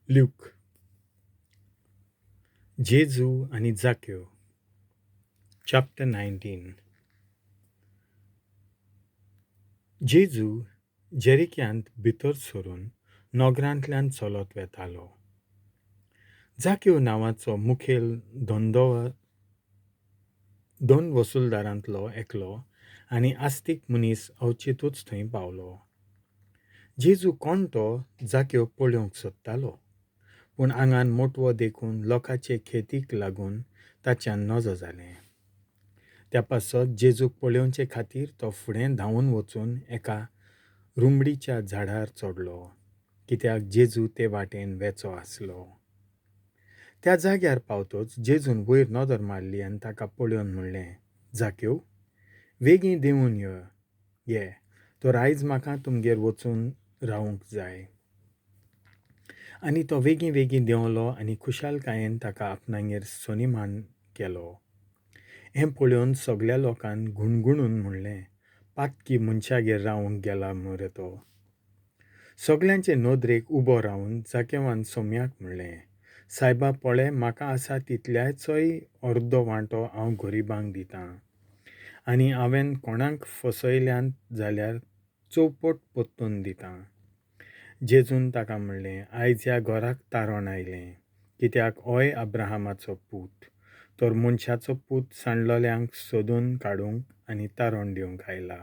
ल्यूक, जेजू आनी जाक्यो, चॅप्टर 19. जेजू जेरिक्यांत भितर सरून नोगरांतल्यान चलत वेतालो. जाक्यो नांवाचो मुखेल दोन वसूलदारांतलो एकलो आनी आस्तीक मनीस अवचितूच थंय पावलो. जेजू कोण तो जाक्यो पळोवंक सोदतालो, पूण आंगान मोटवो देखून लोकांचे खेतीक लागून ताच्यान नजो जालें. त्या पासत जेजूक पळोवचे खातीर तो फुडें धांवून वचून एका रुमडीच्या झाडार चडलो, कित्याक जेजू ते वाटेन वेचो आसलो. त्या जाग्यार पावतच जेजून वयर नदर मारली आनी ताका पळोवन म्हणलें, जाक्यो, बेगीन देंवून ये, तर आयज म्हाका तुमगेर वचून रावूंक जाय. आनी तो बेगीन देंवलो आनी खुशालकायेन ताका आपणागेर सोनीमान केलो. हें पळोवन सगल्या लोकान घुणघुणून म्हणलें, पातकी मनशागेर रावूंक गेला मरे तो. सगल्यांचे नदरेक उबो रावन जाकेवान सोम्याक म्हणलें, सायबा पळय, म्हाका आसा तितल्याचोय अर्दो वांटो हांव गरिबांक दितां, आनी हांवें कोणाक फसयल्यात जाल्यार चौपट परतून दितां. जेजून ताका म्हणलें, आयज ह्या घराक तारण आयलें, कित्याक होय अब्राहमाचो पूत, तर मनशाचो पूत सांडलोल्यांक सोदून काडूंक आनी तारण दिवंक आयला.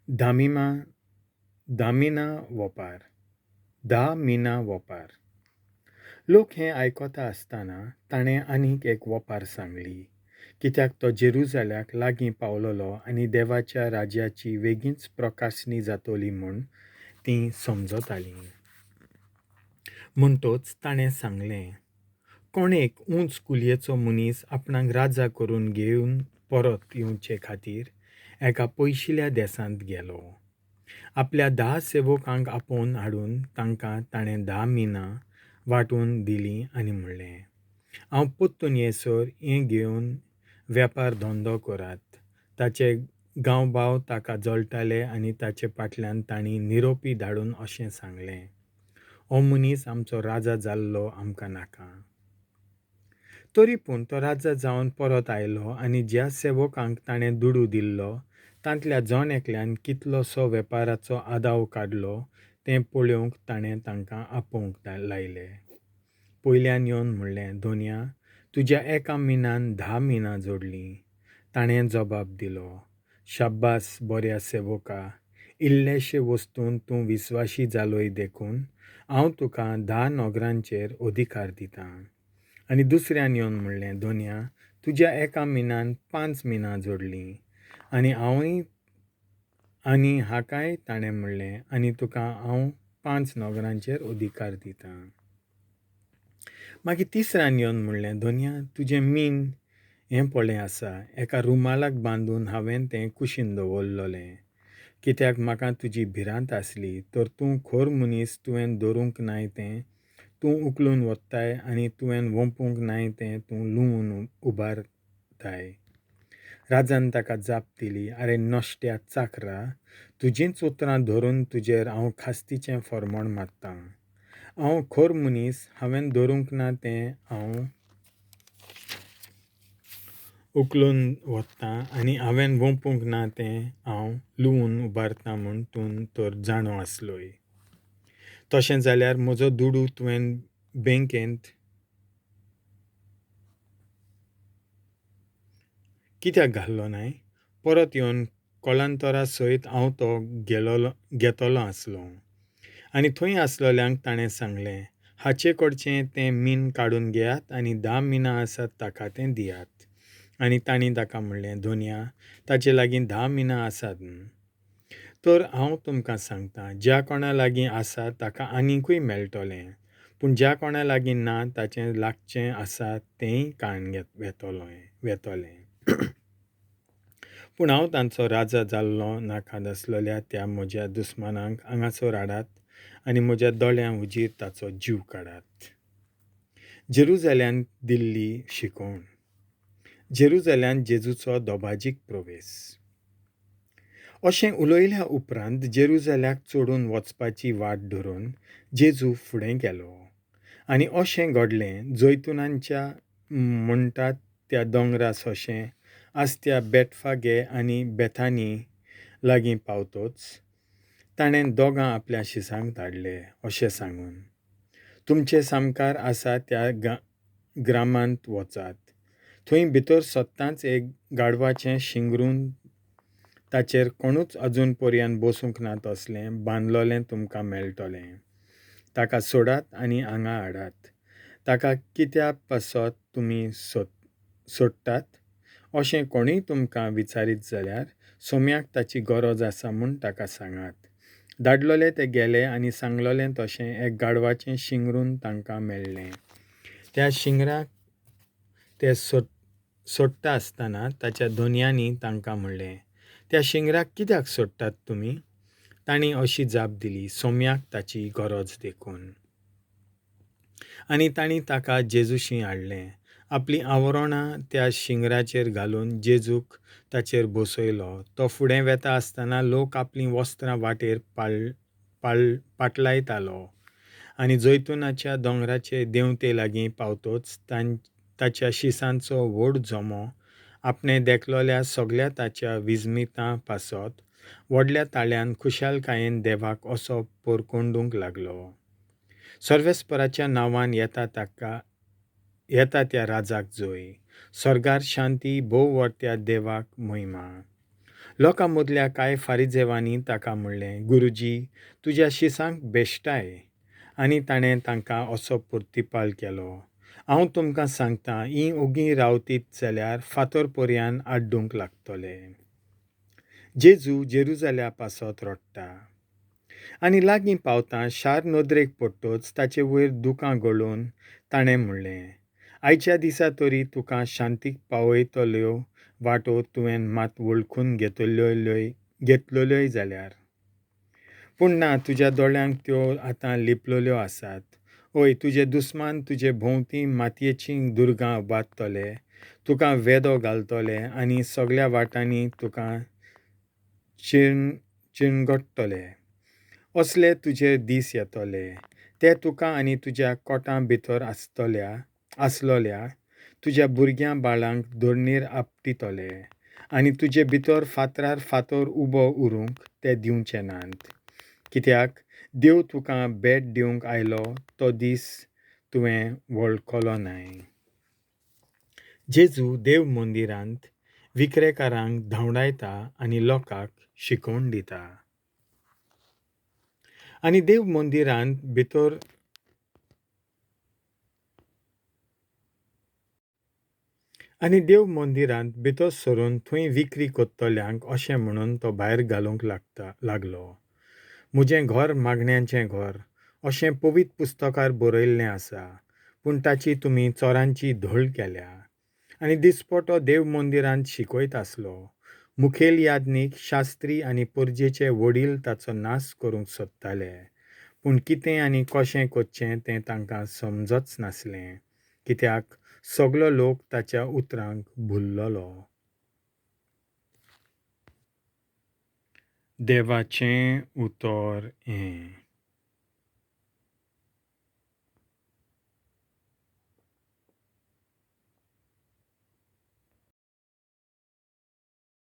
धा मिना वोपार. लोक हें आयकोता आसतना ताणें आनीक एक वोपार सांगली, कित्याक तो जेरुजाल्याक लागीं पावलोलो आनी देवाच्या राज्याची बेगीनच प्रकाशनी जातोली म्हूण ती समजतालीं. म्हणटच ताणें सांगलें, कोणेक उंच कुलयेचो मनीस आपणाक राजा करून घेवन परत येवचे खातीर एका पयशिल्या देसांत गेलो. आपल्या 10 सेवकांक आपोवन हाडून तांकां ताणें 10 मिनां वांटून दिलीं आनी म्हणलें, हांव परतून येसर हें घेवन वेपार धंदो करात. ताचे गांवबाव ताका जळटाले आनी ताचे फाटल्यान तांणी निरोपी धाडून अशें सांगलें, हो मनीस आमचो राजा जाल्लो आमकां नाका. तरी पूण तो राजा जावन परत आयलो आनी ज्या सेवकांक ताणें दुडू दिल्लो तांतल्या जण एकल्यान कितलोसो वेपाराचो आदाव काडलो तें पळोवंक ताणें तांकां आपोवंक लायले. पयल्यान येवन म्हणलें, धोनया, तुज्या 1 मिनान 10 मिनां जोडलीं. ताणें जबाब दिलो, शाब्बास बऱ्या सेवका, इल्लेशे वस्तून तूं विस्वाशी जालोय देखून हांव तुका 10 नोगरांचेर अधिकार दितां. आनी दुसऱ्यान येवन म्हणलें, धोनया, तुज्या 1 मिनान 5 मिनां जोडलीं. आनी हाकाय ताणें म्हणलें, आनी तुका हांव 5 नोगरांचेर अधिकार दितां. मागीर तिसऱ्यान येवन म्हणलें, धोनया, तुजें मीन हें पळय आसा, एका रुमालाक बांदून हांवें तें कुशीन दवरलोलें, कित्याक म्हाका तुजी भिरांत आसली. तर तूं खोर मनीस, तुवें दवरूंक नाय तें तूं उखलून व्हरताय आनी तुवें वंपूंक नाय तें तूं लुवून उबारताय. राजान ताका जाप दिली, आरे नोश्ट्या चाकरा, तुजींच उतरां धरून तुजेर हांव खास्तीचें फर्मोण मारतां. हांव खोर मनीस, हांवें दवरूंक ना तें हांव उखलून व्हरतां आनी हांवें वंपूंक ना तें हांव लुवून उबारतां म्हूण तूं तर जाणो आसलोय. तशें जाल्यार म्हजो दुडू तुवें बँकेंत कित्याक घाल्लो नाय? परत येवन कोलांतरा सयत हांव तो घेतलो आसलो. आनी थंय आसलोल्यांक ताणें सांगलें, हाचे कडचें तें मीन काडून घेयात आनी 10 मिनां आसात ताका तें दियात. आनी तांणी ताका म्हणलें, धोनया, ताचे लागीं 10 मिनां आसात न्हू. तर हांव तुमकां सांगतां, ज्या कोणा लागीं आसा ताका आनीकूय मेळटलें, पूण ज्या कोणा लागीं ना ताचें लागचें आसा तेंय काडून वेतोलें. पूण हांव तांचो राजा जाल्लो नाका आसलोल्या त्या म्हज्या दुस्मानांक हांगासर हाडात आनी म्हज्या दोळ्यां उजीर ताचो जीव काडात. जेरुजाल्यान दिल्ली शिकोवण. जेरुजाल्यान जेजूचो दोबाजीक प्रवेश. अशें उलयल्या उपरांत जेरुजल्याक चडून वचपाची वाट धरून जेजू फुडें गेलो. आनी अशें घडलें जैतुनांच्या म्हणटात त्या दोंगरास अशें आसत्या बेटफागे आनी बेथानी लागीं पावतोच ताणें दोगां आपल्या शिसांक धाडले अशें सांगून, तुमचे सामकार आसा त्या ग्रामांत वचात. थंय भितर सोदतांच एक गाडवाचें शिंगरून ताचेर कोणूच अजून पर्यंत बसूंक ना तसलें बांदलोलें तुमकां मेळटलें. ताका सोडात आनी हांगा हाडात. ताका कित्याक पासत तुमी सोडटात अशें कोणूय तुमकां विचारीत जाल्यार सोम्याक ताची गरज आसा म्हूण ताका सांगात. धाडलोले ते गेले आनी सांगलोलें तशें एक गाडवाचें शिंगरून तांकां मेळ्ळें. त्या शिंगराक ते सोडटा आसतना ताच्या दोनयांनी तांकां म्हणलें, त्या शिंगराक कित्याक सोडटात तुमी? तांणी अशी जाप दिली, सोम्याक ताची गरज देखून. आनी तांणी ताका जेजूशी हाडलें. आपली आवरोणां त्या शिंगराचेर घालून जेजूक ताचेर बसयलो. तो फुडें वेता आसतना लोक आपलीं वस्त्रां वाटेर पाटलायतालो. आनी जैतुनाच्या दोंगराचे देंवते लागीं पावतोच ताच्या शिसांचो व्हड जोमो आपणें देखलोल्या सगळ्या ताच्या विजमितां पासत व्हडल्या ताळ्यान खुशालकायेन देवाक असो पोरकोंडूंक लागलो. सर्वेस्पराच्या नांवान येता त्या राजाक जय. स्वर्गार शांती, भोव व्हरत्या देवाक महिमा. लोकां मदल्या कांय फारिजेवांनी ताका म्हणलें, गुरुजी, तुज्या शिसांक बेश्टाय. आनी ताणें तांकां असो प्रतिपाल केलो, हांव तुमकां सांगतां, हीं ओगीं रावतीत जाल्यार फातर पर्यंत आड्डूंक लागतले. जेजू जेरुजल्या पासत रडटा. आनी लागीं पावता शार नदरेक पडटोच ताचे वयर दुकां गळून ताणें म्हणलें, आयच्या दिसा तरी तुका शांतीक पावयतल्यो वाटो तुवें मात वळखून घेतलोल्योय जाल्यार. पूण ना, तुज्या दोळ्यांक त्यो आतां लिपलोल्यो आसात. ओय, तुजे दुस्मान तुजे भोंवती मातयेचीं दुर्गां बांदतले, तुका वेदो घालतले आनी सगळ्या वाटांनी तुका चिणगडटले. असले तुजे दीस येतले. ते तुका आनी तुज्या कोटां भितर आसलोल्या तुज्या भुरग्यां बाळांक धरणीर आपटितले आनी तुजे भितर फातरार फातर उबो उरूंक ते दिवचे नात. कित्याक देव तुका भेट दिवंक आयलो तो दीस तुवें वळखलो न्हय. जेजू देव मंदिरांत विक्रेकारांक धांवडायता आनी लोकांक शिकोवन दिता. आनी देव मंदिरांत भितर सरून थंय विक्री कोत्तल्यांक अशें म्हणून तो भायर घालूंक लागलो, म्हजें घर मागण्यांचें घर अशें पवित्र पुस्तकार बरयल्लें आसा, पूण ताची तुमी चोरांची धूळ केल्या. आनी दिसपटो देव मंदिरांत शिकयत आसलो. मुखेल याजनीक, शास्त्री आनी परजेचे वडील ताचो नाश करूंक सोदताले. पूण कितें आनी कशें करचें तें तांकां समजच नासलें, कित्याक सगळो लोक ताच्या उतरांक भुल्ललो. देवाचें उतर हें.